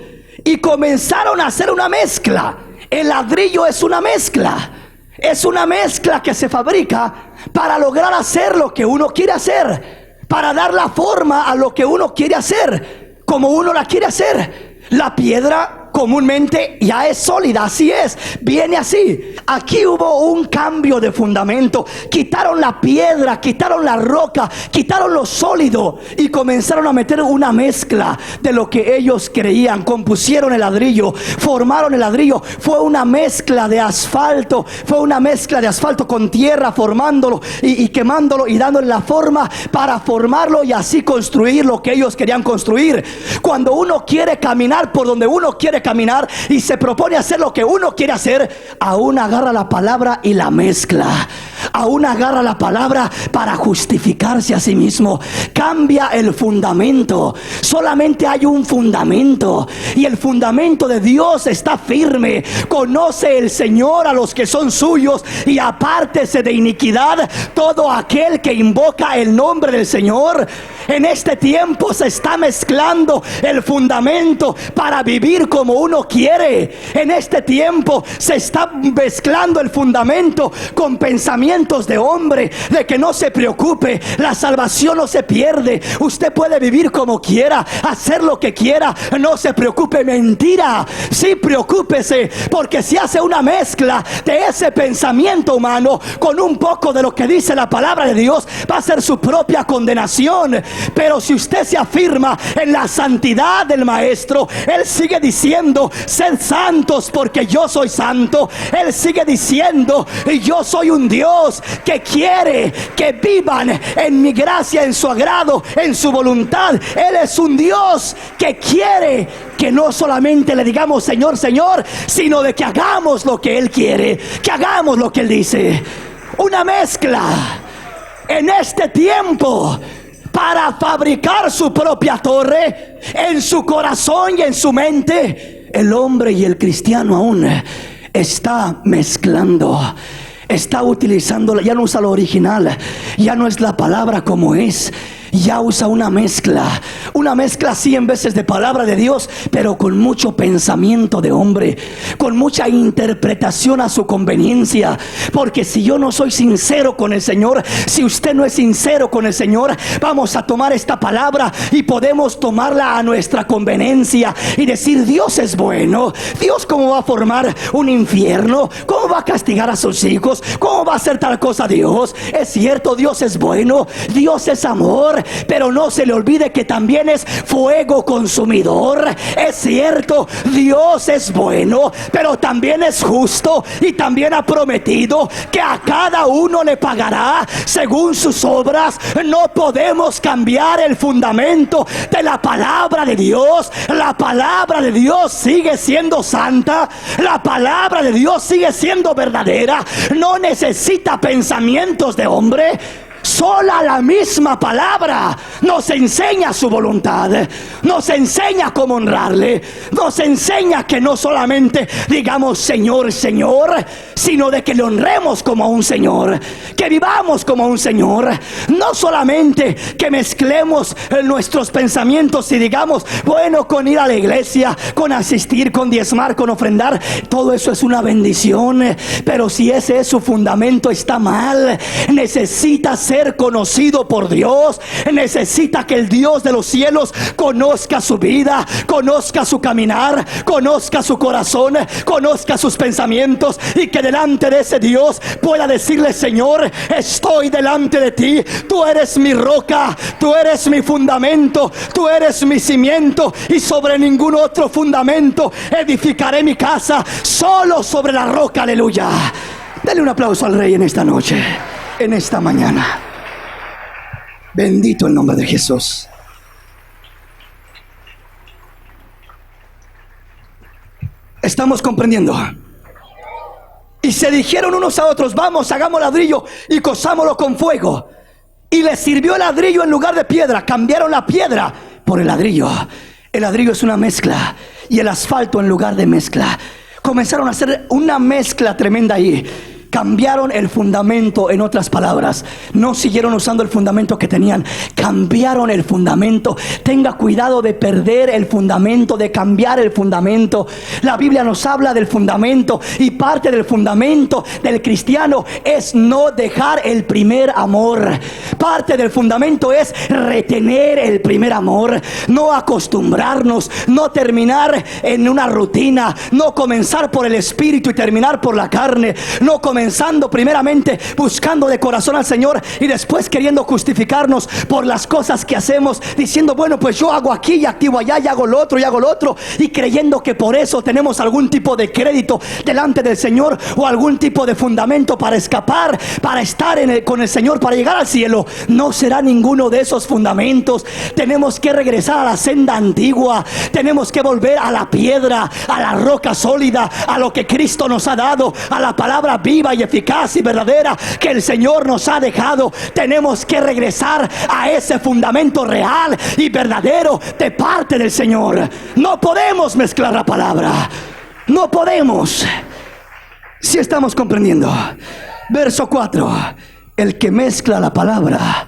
y comenzaron a hacer una mezcla. El ladrillo es una mezcla. Es una mezcla que se fabrica para lograr hacer lo que uno quiere hacer, para dar la forma a lo que uno quiere hacer, como uno la quiere hacer. La piedra comúnmente ya es sólida, así es, viene así. Aquí hubo un cambio de fundamento. Quitaron la piedra, quitaron la roca, quitaron lo sólido y comenzaron a meter una mezcla de lo que ellos creían. Compusieron el ladrillo, formaron el ladrillo. Fue una mezcla de asfalto, fue una mezcla de asfalto con tierra, formándolo y quemándolo y dándole la forma para formarlo y así construir lo que ellos querían construir. Cuando uno quiere caminar por donde uno quiere caminar y se propone hacer lo que uno quiere hacer, aún agarra la palabra y la mezcla. Aún agarra la palabra para justificarse a sí mismo. Cambia el fundamento. Solamente hay un fundamento, y el fundamento de Dios está firme. Conoce el Señor a los que son suyos, y apártese de iniquidad todo aquel que invoca el nombre del Señor. En este tiempo se está mezclando el fundamento para vivir como uno quiere. En este tiempo se está mezclando el fundamento con pensamientos pensamientos de hombre, de que no se preocupe, la salvación no se pierde. Usted puede vivir como quiera, hacer lo que quiera, no se preocupe. Mentira. Sí, preocúpese, porque si hace una mezcla de ese pensamiento humano con un poco de lo que dice la palabra de Dios, va a ser su propia condenación. Pero si usted se afirma en la santidad del Maestro, Él sigue diciendo: sed santos porque yo soy santo. Él sigue diciendo: yo soy un Dios que quiere que vivan en mi gracia, en su agrado, en su voluntad. Él es un Dios que quiere que no solamente le digamos Señor, Señor, sino de que hagamos lo que Él quiere, que hagamos lo que Él dice. Una mezcla en este tiempo para fabricar su propia torre en su corazón y en su mente. El hombre y el cristiano aún está mezclando, está utilizando, ya no usa lo original, ya no es la palabra como es, ya usa una mezcla 100 veces de palabra de Dios, pero con mucho pensamiento de hombre, con mucha interpretación a su conveniencia. Porque si yo no soy sincero con el Señor, si usted no es sincero con el Señor, vamos a tomar esta palabra y podemos tomarla a nuestra conveniencia y decir: Dios es bueno. Dios, ¿cómo va a formar un infierno? ¿Cómo va a castigar a sus hijos? ¿Cómo va a hacer tal cosa Dios? Es cierto, Dios es bueno, Dios es amor, pero no se le olvide que también es fuego consumidor. Es cierto, Dios es bueno, pero también es justo, y también ha prometido que a cada uno le pagará según sus obras. No podemos cambiar el fundamento de la palabra de Dios. La palabra de Dios sigue siendo santa, la palabra de Dios sigue siendo verdadera, no necesita pensamientos de hombre. Sola la misma palabra nos enseña su voluntad, nos enseña cómo honrarle, nos enseña que no solamente digamos Señor, Señor, sino de que le honremos como a un Señor, que vivamos como a un Señor. No solamente que mezclemos nuestros pensamientos y digamos, bueno, con ir a la iglesia, con asistir, con diezmar, con ofrendar, todo eso es una bendición, pero si ese es su fundamento, está mal. Necesita ser conocido por Dios, necesita que el Dios de los cielos conozca su vida, conozca su caminar, conozca su corazón, conozca sus pensamientos, y que delante de ese Dios pueda decirle: Señor, estoy delante de ti, tú eres mi roca, tú eres mi fundamento, tú eres mi cimiento, y sobre ningún otro fundamento edificaré mi casa, solo sobre la roca. Aleluya. Dale un aplauso al Rey en esta noche, en esta mañana. Bendito el nombre de Jesús. ¿Estamos comprendiendo? Y se dijeron unos a otros: vamos, hagamos ladrillo y cozámoslo con fuego. Y les sirvió el ladrillo en lugar de piedra. Cambiaron la piedra por el ladrillo. El ladrillo es una mezcla, y el asfalto en lugar de mezcla. Comenzaron a hacer una mezcla tremenda ahí. Cambiaron el fundamento, en otras palabras. No siguieron usando el fundamento que tenían, cambiaron el fundamento. Tenga cuidado de perder el fundamento, de cambiar el fundamento. La Biblia nos habla del fundamento, y parte del fundamento del cristiano es no dejar el primer amor. Parte del fundamento es retener el primer amor, no acostumbrarnos, no terminar en una rutina, no comenzar por el espíritu y terminar por la carne, no comenzando primeramente buscando de corazón al Señor y después queriendo justificarnos por las cosas que hacemos, diciendo, bueno, pues yo hago aquí y activo allá y hago lo otro y hago lo otro, y creyendo que por eso tenemos algún tipo de crédito delante del Señor o algún tipo de fundamento para escapar, para estar con el Señor, para llegar al cielo. No será ninguno de esos fundamentos. Tenemos que regresar a la senda antigua, tenemos que volver a la piedra, a la roca sólida, a lo que Cristo nos ha dado, a la palabra viva y eficaz y verdadera que el Señor nos ha dejado. Tenemos que regresar a ese fundamento real y verdadero de parte del Señor. No podemos mezclar la palabra, no podemos. Si estamos comprendiendo. Verso 4: el que mezcla la palabra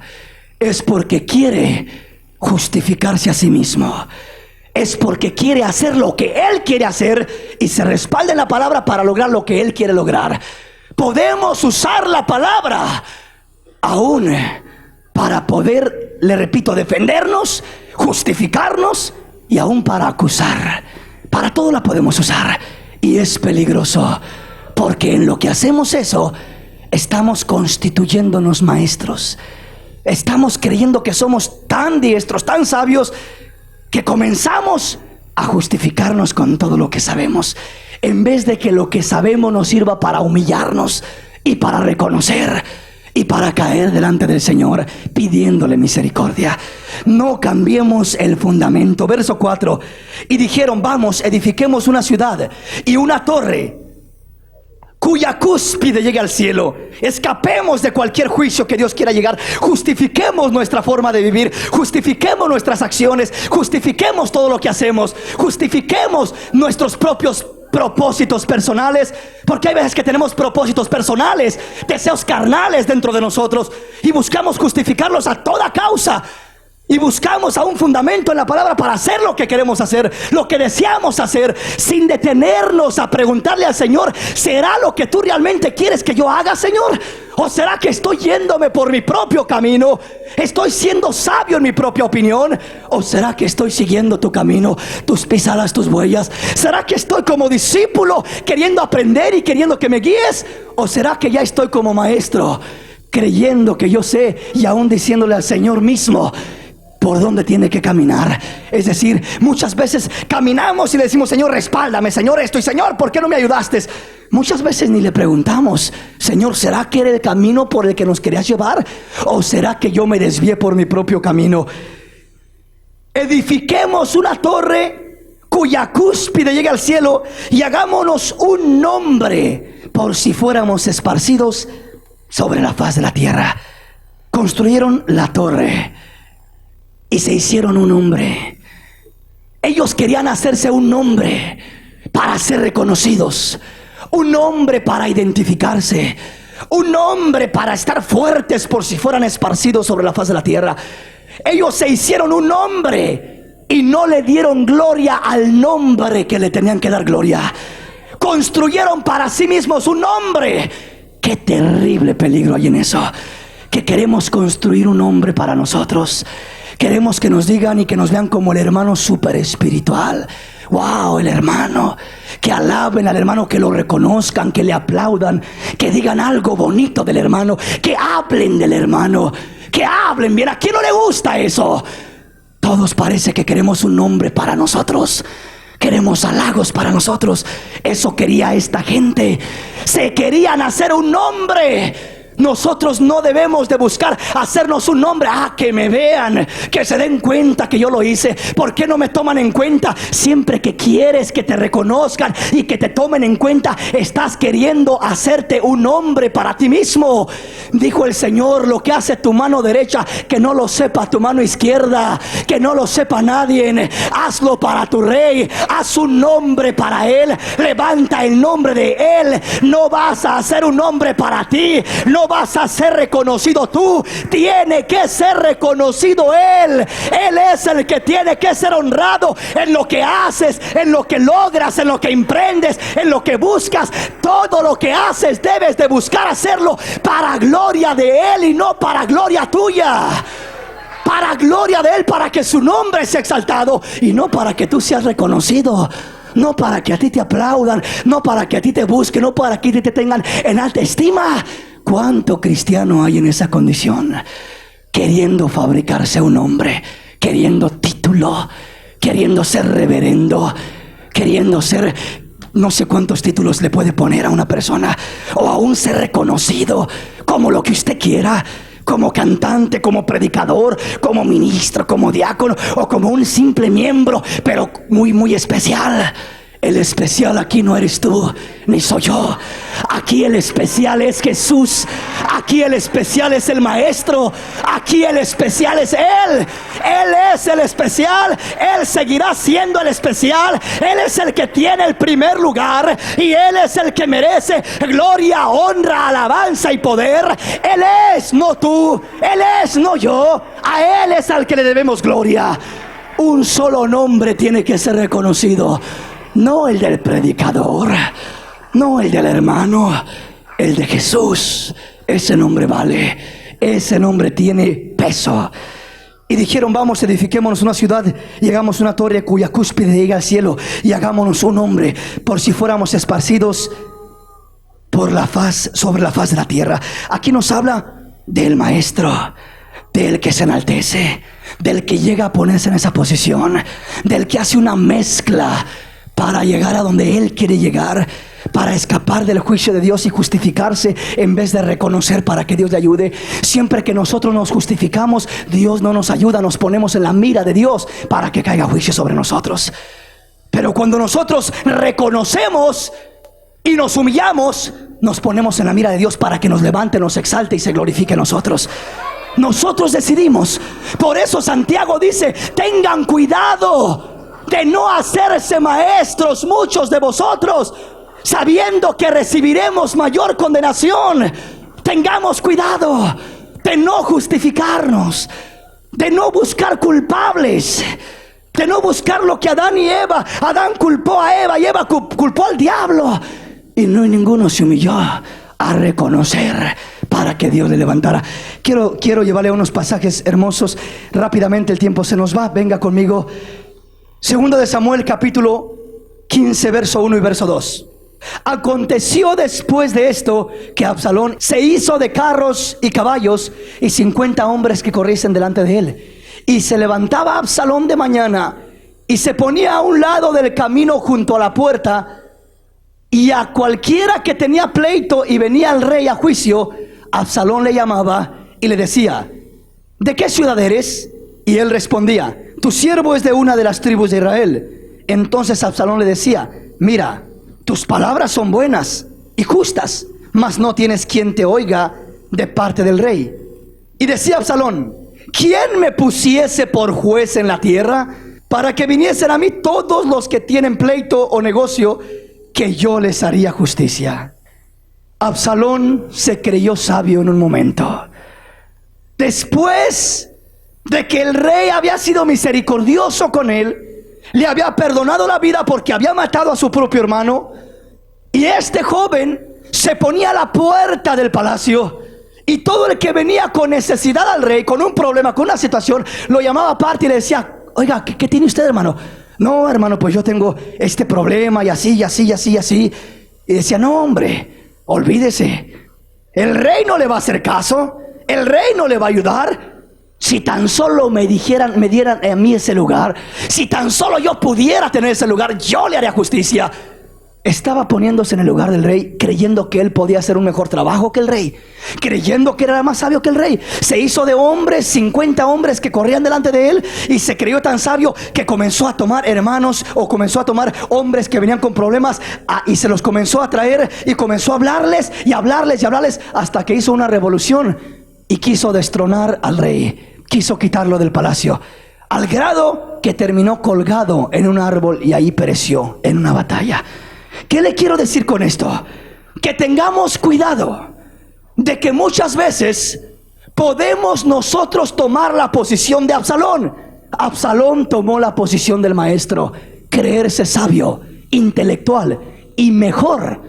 es porque quiere justificarse a sí mismo, es porque quiere hacer lo que él quiere hacer y se respalda en la palabra para lograr lo que él quiere lograr. podemos usar la palabra aún para poder, le repito, defendernos, justificarnos y aún para acusar. Para todo la podemos usar. Y es peligroso, porque en lo que hacemos eso, estamos constituyéndonos maestros. Estamos creyendo que somos tan diestros, tan sabios, que comenzamos a justificarnos con todo lo que sabemos, en vez de que lo que sabemos nos sirva para humillarnos y para reconocer y para caer delante del Señor pidiéndole misericordia. No cambiemos el fundamento. Verso 4: y dijeron, vamos, edifiquemos una ciudad y una torre cuya cúspide llegue al cielo. Escapemos de cualquier juicio que Dios quiera llegar. Justifiquemos nuestra forma de vivir, justifiquemos nuestras acciones, justifiquemos todo lo que hacemos, justifiquemos nuestros propios propósitos personales, porque hay veces que tenemos propósitos personales, deseos carnales dentro de nosotros, y buscamos justificarlos a toda causa, y buscamos a un fundamento en la palabra para hacer lo que queremos hacer, lo que deseamos hacer, sin detenernos a preguntarle al Señor: ¿será lo que tú realmente quieres que yo haga, Señor? ¿O será que estoy yéndome por mi propio camino? ¿Estoy siendo sabio en mi propia opinión? ¿O será que estoy siguiendo tu camino, tus pisadas, tus huellas? ¿Será que estoy como discípulo queriendo aprender y queriendo que me guíes? ¿O será que ya estoy como maestro, creyendo que yo sé y aún diciéndole al Señor mismo por dónde tiene que caminar? Es decir, muchas veces caminamos y le decimos: Señor, respáldame, Señor, esto, y Señor, ¿por qué no me ayudaste? Muchas veces ni le preguntamos: Señor, ¿será que era el camino por el que nos querías llevar? ¿O será que yo me desvié por mi propio camino? Edifiquemos una torre cuya cúspide llegue al cielo, y hagámonos un nombre por si fuéramos esparcidos sobre la faz de la tierra. Construyeron la torre y se hicieron un nombre. Ellos querían hacerse un nombre para ser reconocidos, un nombre para identificarse, un nombre para estar fuertes por si fueran esparcidos sobre la faz de la tierra. Ellos se hicieron un nombre y no le dieron gloria al nombre que le tenían que dar gloria. Construyeron para sí mismos un nombre. Qué terrible peligro hay en eso, que queremos construir un nombre para nosotros. Queremos que nos digan y que nos vean como el hermano súper espiritual. Wow, el hermano. Que alaben al hermano, que lo reconozcan, que le aplaudan, que digan algo bonito del hermano, que hablen del hermano, que hablen bien. ¿A quién no le gusta eso? Todos parece que queremos un nombre para nosotros. Queremos halagos para nosotros. Eso quería esta gente. Se querían hacer un nombre. Nosotros no debemos de buscar hacernos un nombre. Que me vean, que se den cuenta que yo lo hice. ¿Por qué no me toman en cuenta? Siempre que quieres que te reconozcan y que te tomen en cuenta, estás queriendo hacerte un nombre para ti mismo. Dijo el Señor: lo que hace tu mano derecha, que no lo sepa tu mano izquierda, que no lo sepa nadie. Hazlo para tu rey, haz un nombre para él, levanta el nombre de él. No vas a hacer un nombre para ti, no vas a ser reconocido tú, tiene que ser reconocido él. Él es el que tiene que ser honrado en lo que haces, en lo que logras, en lo que emprendes, en lo que buscas. Todo lo que haces debes de buscar hacerlo para gloria de él y no para gloria tuya. Para gloria de él, para que su nombre sea exaltado y no para que tú seas reconocido. No para que a ti te aplaudan, no para que a ti te busquen, no para que a ti te tengan en alta estima. ¿Cuánto cristiano hay en esa condición? Queriendo fabricarse un nombre, queriendo título, queriendo ser reverendo, queriendo ser... No sé cuántos títulos le puede poner a una persona, o aún ser reconocido como lo que usted quiera, como cantante, como predicador, como ministro, como diácono, o como un simple miembro, pero muy, muy especial. El especial aquí no eres tú, ni soy yo. Aquí el especial es Jesús. Aquí el especial es el Maestro. Aquí el especial es Él. Él es el especial. Él seguirá siendo el especial. Él es el que tiene el primer lugar. Y Él es el que merece gloria, honra, alabanza y poder. Él es, no tú. Él es, no yo. A Él es al que le debemos gloria. Un solo nombre tiene que ser reconocido. No el del predicador, no el del hermano, el de Jesús. Ese nombre vale, ese nombre tiene peso. Y dijeron, vamos, edifiquémonos una ciudad y hagamos una torre cuya cúspide llegue al cielo, y hagámonos un nombre por si fuéramos esparcidos por la faz, sobre la faz de la tierra. Aquí nos habla del maestro, del que se enaltece, del que llega a ponerse en esa posición, del que hace una mezcla para llegar a donde él quiere llegar, para escapar del juicio de Dios y justificarse en vez de reconocer para que Dios le ayude. Siempre que nosotros nos justificamos, Dios no nos ayuda, nos ponemos en la mira de Dios para que caiga juicio sobre nosotros. Pero cuando nosotros reconocemos y nos humillamos, nos ponemos en la mira de Dios para que nos levante, nos exalte y se glorifique en nosotros. Nosotros decidimos. Por eso Santiago dice, tengan cuidado de no hacerse maestros muchos de vosotros, sabiendo que recibiremos mayor condenación. Tengamos cuidado de no justificarnos, de no buscar culpables, de no buscar lo que Adán y Eva. Adán culpó a Eva y Eva culpó al diablo, y no ninguno se humilló a reconocer para que Dios le levantara. Quiero llevarle a unos pasajes hermosos rápidamente, el tiempo se nos va. Venga conmigo. Segundo de Samuel, capítulo 15, verso 1 y verso 2. Aconteció después de esto que Absalón se hizo de carros y caballos y 50 hombres que corriesen delante de él. Y se levantaba Absalón de mañana y se ponía a un lado del camino junto a la puerta, y a cualquiera que tenía pleito y venía al rey a juicio, Absalón le llamaba y le decía, ¿de qué ciudad eres? Y él respondía, tu siervo es de una de las tribus de Israel. Entonces Absalón le decía, mira, tus palabras son buenas y justas, mas no tienes quien te oiga de parte del rey. Y decía Absalón, ¿quién me pusiese por juez en la tierra, para que viniesen a mí todos los que tienen pleito o negocio, que yo les haría justicia? Absalón se creyó sabio en un momento. Después de que el rey había sido misericordioso con él, le había perdonado la vida porque había matado a su propio hermano, y este joven se ponía a la puerta del palacio, y todo el que venía con necesidad al rey, con un problema, con una situación, lo llamaba aparte y le decía, oiga, ¿qué tiene usted, hermano? No, hermano, pues yo tengo este problema y así, y así, y así, y así. Y decía, no, hombre, olvídese, el rey no le va a hacer caso, el rey no le va a ayudar. Si tan solo me dieran a mí ese lugar, si tan solo yo pudiera tener ese lugar, yo le haría justicia. Estaba poniéndose en el lugar del rey, creyendo que él podía hacer un mejor trabajo que el rey, creyendo que era más sabio que el rey. Se hizo de hombres, 50 hombres que corrían delante de él, y se creyó tan sabio que comenzó a tomar hermanos, o comenzó a tomar hombres que venían con problemas, y se los comenzó a traer, y comenzó a hablarles y hablarles y hablarles, hasta que hizo una revolución y quiso destronar al rey, quiso quitarlo del palacio, al grado que terminó colgado en un árbol y ahí pereció en una batalla. ¿Qué le quiero decir con esto? Que tengamos cuidado de que muchas veces podemos nosotros tomar la posición de Absalón. Absalón tomó la posición del maestro, creerse sabio, intelectual y mejor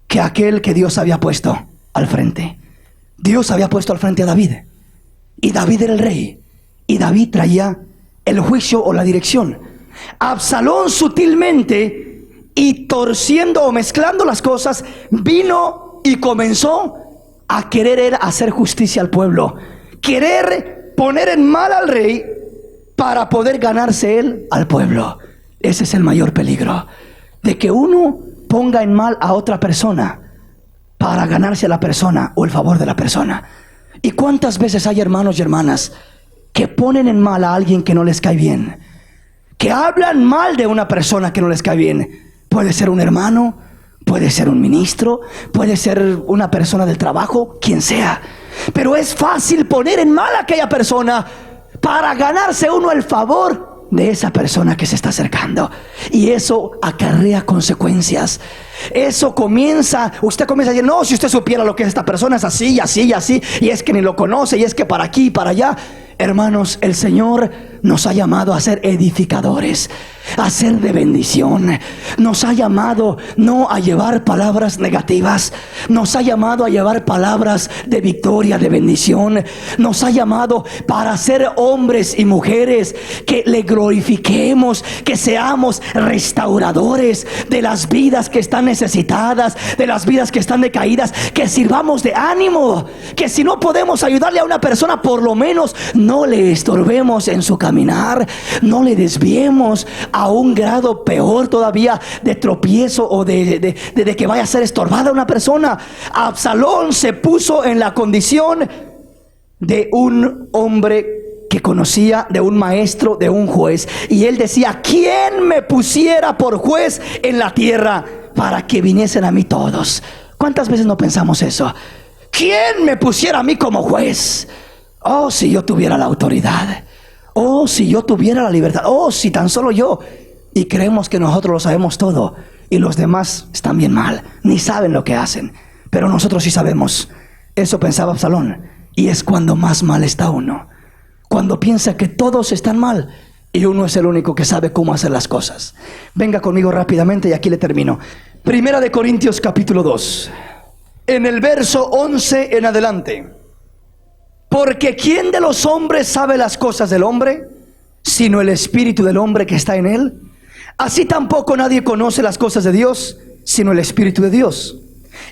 que aquel que Dios había puesto al frente. Dios había puesto al frente a David, y David era el rey, y David traía el juicio o la dirección. Absalón sutilmente y torciendo o mezclando las cosas, vino y comenzó a querer hacer justicia al pueblo, querer poner en mal al rey para poder ganarse él al pueblo. Ese es el mayor peligro, de que uno ponga en mal a otra persona para ganarse a la persona o el favor de la persona. ¿Y cuántas veces hay hermanos y hermanas que ponen en mal a alguien que no les cae bien, que hablan mal de una persona que no les cae bien? Puede ser un hermano, puede ser un ministro, puede ser una persona del trabajo, quien sea. Pero es fácil poner en mal a aquella persona para ganarse uno el favor de esa persona que se está acercando. Y eso acarrea consecuencias. Eso usted comienza a decir, no, si usted supiera lo que es esta persona, es así, y así, y así, y es que ni lo conoce, y es que para aquí y para allá. Hermanos, el Señor nos ha llamado a ser edificadores, a ser de bendición. Nos ha llamado no a llevar palabras negativas, nos ha llamado a llevar palabras de victoria, de bendición. Nos ha llamado para ser hombres y mujeres que le glorifiquemos, que seamos restauradores de las vidas que están necesitadas, de las vidas que están decaídas, que sirvamos de ánimo, que si no podemos ayudarle a una persona, por lo menos no le estorbemos en su caminar, no le desviemos a un grado peor todavía de tropiezo o de que vaya a ser estorbada una persona. Absalón se puso en la condición de un hombre que conocía, de un maestro, de un juez, y él decía: ¿quién me pusiera por juez en la tierra para que viniesen a mí todos? ¿Cuántas veces no pensamos eso? ¿Quién me pusiera a mí como juez? Oh, si yo tuviera la autoridad. Oh, si yo tuviera la libertad. Oh, si tan solo yo. Y creemos que nosotros lo sabemos todo y los demás están bien mal, ni saben lo que hacen, pero nosotros sí sabemos. Eso pensaba Absalón, y es cuando más mal está uno, cuando piensa que todos están mal y uno es el único que sabe cómo hacer las cosas. Venga conmigo rápidamente y aquí le termino. Primera de Corintios capítulo 2, en el verso 11 en adelante. Porque ¿quién de los hombres sabe las cosas del hombre, sino el espíritu del hombre que está en él? Así tampoco nadie conoce las cosas de Dios, sino el espíritu de Dios.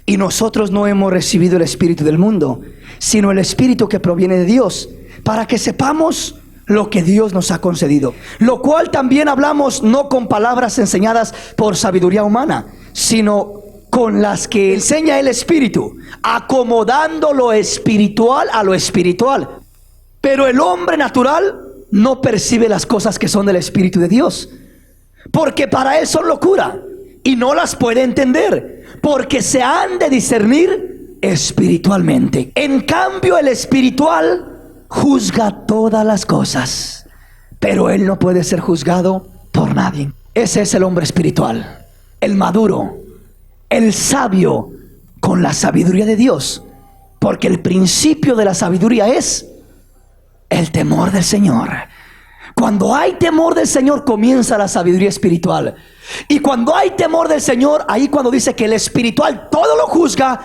Y nosotros no hemos recibido el espíritu del mundo, sino el espíritu que proviene de Dios, para que sepamos lo que Dios nos ha concedido. Lo cual también hablamos no con palabras enseñadas por sabiduría humana, sino con las que enseña el Espíritu, acomodando lo espiritual a lo espiritual. Pero el hombre natural no percibe las cosas que son del Espíritu de Dios, porque para él son locura y no las puede entender, porque se han de discernir espiritualmente. En cambio, el espiritual juzga todas las cosas, pero él no puede ser juzgado por nadie. Ese es el hombre espiritual, el maduro, el sabio con la sabiduría de Dios, porque el principio de la sabiduría es el temor del Señor. Cuando hay temor del Señor comienza la sabiduría espiritual. Y cuando hay temor del Señor, ahí cuando dice que el espiritual todo lo juzga,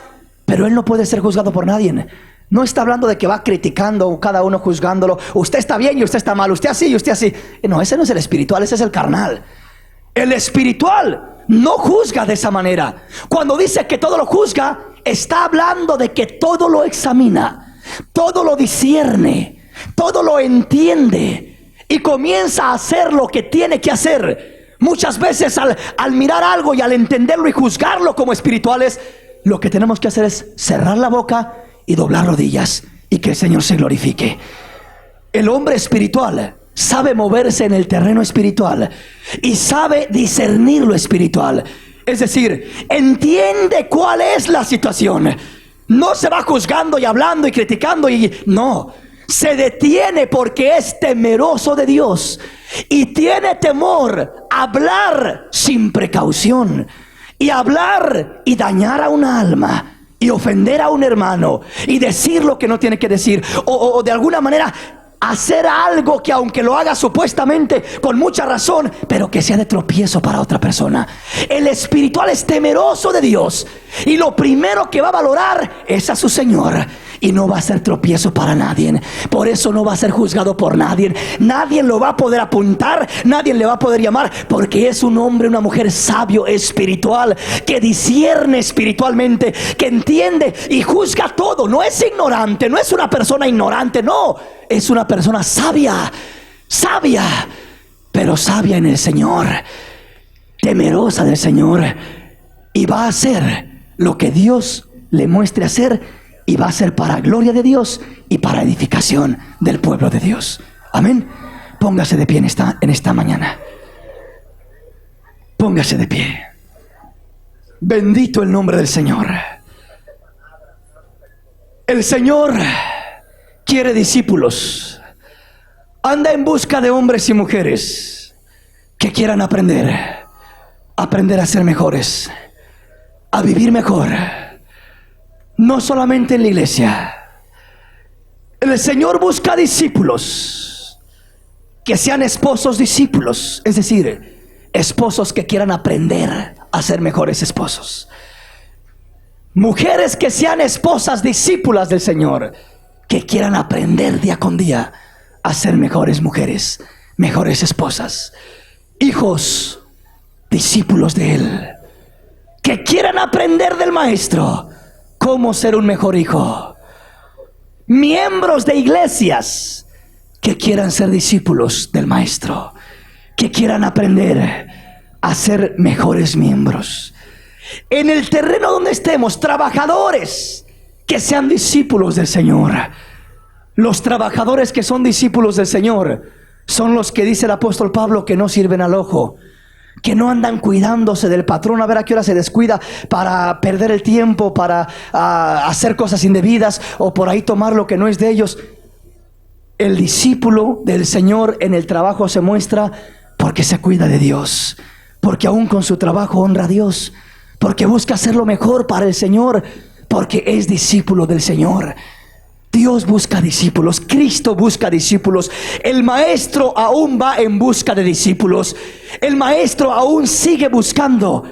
pero él no puede ser juzgado por nadie. No está hablando de que va criticando, cada uno juzgándolo. Usted está bien y usted está mal, usted así y usted así. No, ese no es el espiritual, ese es el carnal. El espiritual no juzga de esa manera. Cuando dice que todo lo juzga, está hablando de que todo lo examina, todo lo discierne, todo lo entiende y comienza a hacer lo que tiene que hacer. Muchas veces al mirar algo y al entenderlo y juzgarlo como espirituales, lo que tenemos que hacer es cerrar la boca y doblar rodillas y que el Señor se glorifique. El hombre espiritual sabe moverse en el terreno espiritual y sabe discernir lo espiritual. Es decir, entiende cuál es la situación. No se va juzgando y hablando y criticando y no. Se detiene porque es temeroso de Dios y tiene temor a hablar sin precaución y hablar y dañar a un alma y ofender a un hermano y decir lo que no tiene que decir o de alguna manera hacer algo que aunque lo haga supuestamente con mucha razón, pero que sea de tropiezo para otra persona. El espiritual es temeroso de Dios y lo primero que va a valorar es a su Señor y no va a ser tropiezo para nadie. Por eso no va a ser juzgado por nadie. Nadie lo va a poder apuntar, nadie le va a poder llamar, porque es un hombre, una mujer sabio espiritual, que discierne espiritualmente, que entiende y juzga todo. No es ignorante, no es una persona ignorante, no, es una persona sabia, sabia, pero sabia en el Señor, temerosa del Señor, y va a hacer lo que Dios le muestre hacer, y va a ser para gloria de Dios y para edificación del pueblo de Dios. Amén. Póngase de pie en esta mañana. Póngase de pie. Bendito el nombre del Señor. El Señor quiere discípulos. Anda en busca de hombres y mujeres que quieran aprender a ser mejores, a vivir mejor. No solamente en la iglesia. El Señor busca discípulos que sean esposos discípulos, es decir, esposos que quieran aprender a ser mejores esposos. Mujeres que sean esposas discípulas del Señor, que quieran aprender día con día a ser mejores mujeres, mejores esposas. Hijos discípulos de Él, que quieran aprender del Maestro cómo ser un mejor hijo. Miembros de iglesias que quieran ser discípulos del Maestro, que quieran aprender a ser mejores miembros. En el terreno donde estemos, trabajadores que sean discípulos del Señor. Los trabajadores que son discípulos del Señor son los que dice el apóstol Pablo que no sirven al ojo, que no andan cuidándose del patrón a ver a qué hora se descuida para perder el tiempo, para hacer cosas indebidas o por ahí tomar lo que no es de ellos. El discípulo del Señor en el trabajo se muestra porque se cuida de Dios, porque aún con su trabajo honra a Dios, porque busca hacer lo mejor para el Señor, porque es discípulo del Señor. Dios busca discípulos, Cristo busca discípulos. El Maestro aún va en busca de discípulos. El Maestro aún sigue buscando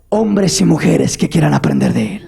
hombres y mujeres que quieran aprender de Él.